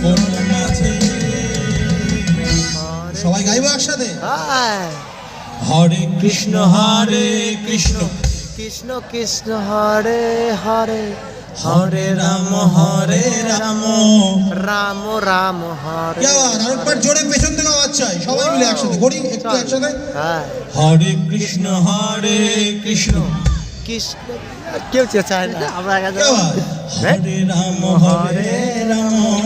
কোন মাঝে। সবাই গাইবো একসাথে। হরে কৃষ্ণ হরে কৃষ্ণ কৃষ্ণ কৃষ্ণ হরে হরে হরে রাম রাম রাম হরে। আরেকবার জোরে পেছন থেকে আওয়াজ চাই, সবাই মিলে একসাথে করি একটু একসাথে। হ্যাঁ, হরে কৃষ্ণ কৃষ্ণ কেউ চায় না আমরা হরে রাম